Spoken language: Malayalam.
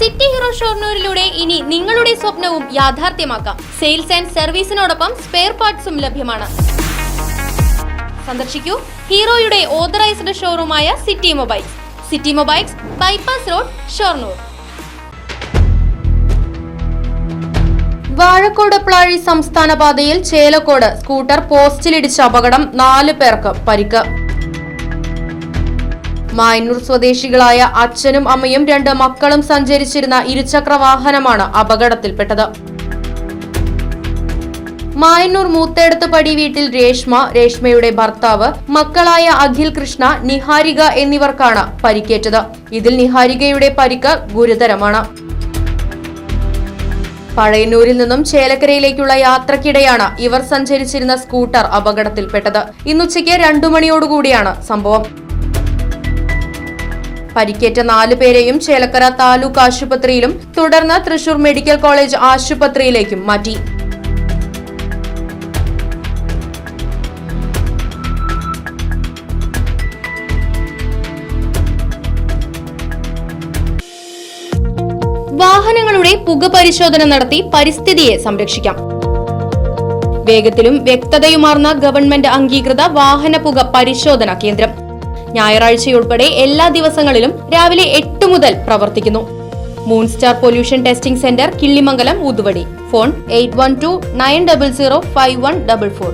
സിറ്റി ഹീറോ ഷൊർണൂരിലൂടെ ഇനി നിങ്ങളുടെ സ്വപ്നവും യാഥാർത്ഥ്യമാക്കാം. സെയിൽസ് ആൻഡ് സർവീസിനോടൊപ്പം സ്പെയർ പാർട്സും ലഭ്യമാണ്. സന്ദർശിക്കൂ ഹീറോയുടെ ഓതറൈസ്ഡ് ഷോറൂമായ City Mobiles. City Mobiles, bypass road, Shoranur. Vazhakkode Plazhi സംസ്ഥാന പാതയിൽ ചേലക്കോട് സ്കൂട്ടർ പോസ്റ്റിലിടിച്ച അപകടം 4 പേർക്ക് പരിക്ക്. മായന്നൂർ സ്വദേശികളായ അച്ഛനും അമ്മയും 2 മക്കളും സഞ്ചരിച്ചിരുന്ന ഇരുചക്ര വാഹനമാണ് അപകടത്തിൽപ്പെട്ടത്. മായന്നൂർ മൂത്തേടത്ത് പടി വീട്ടിൽ രേഷ്മയുടെ ഭർത്താവ്, മക്കളായ അഖിൽ കൃഷ്ണ, നിഹാരിക എന്നിവർക്കാണ് പരിക്കേറ്റത്. ഇതിൽ നിഹാരികയുടെ പരിക്ക് ഗുരുതരമാണ്. പഴയന്നൂരിൽ നിന്നും ചേലക്കരയിലേക്കുള്ള യാത്രക്കിടെയാണ് ഇവർ സഞ്ചരിച്ചിരുന്ന സ്കൂട്ടർ അപകടത്തിൽപ്പെട്ടത്. ഇന്നുച്ചയ്ക്ക് 2 മണിയോടുകൂടിയാണ് സംഭവം. പരിക്കേറ്റ 4 പേരെയും ചേലക്കര താലൂക്ക് ആശുപത്രിയിലും തുടർന്ന് തൃശൂർ മെഡിക്കൽ കോളേജ് ആശുപത്രിയിലേക്കും മാറ്റി. വാഹനങ്ങളുടെ പുക പരിശോധന നടത്തി പരിസ്ഥിതിയെ സംരക്ഷിക്കാം. വേഗത്തിലും വ്യക്തതയുമാർന്ന ഗവൺമെന്റ് അംഗീകൃത വാഹന പുക പരിശോധനാ കേന്ദ്രം ഞായറാഴ്ചയുൾപ്പെടെ എല്ലാ ദിവസങ്ങളിലും രാവിലെ 8 മുതൽ പ്രവർത്തിക്കുന്നു. Moonstar pollution testing centre, Killimangalam, Oothuvadi. Phone 8129005144.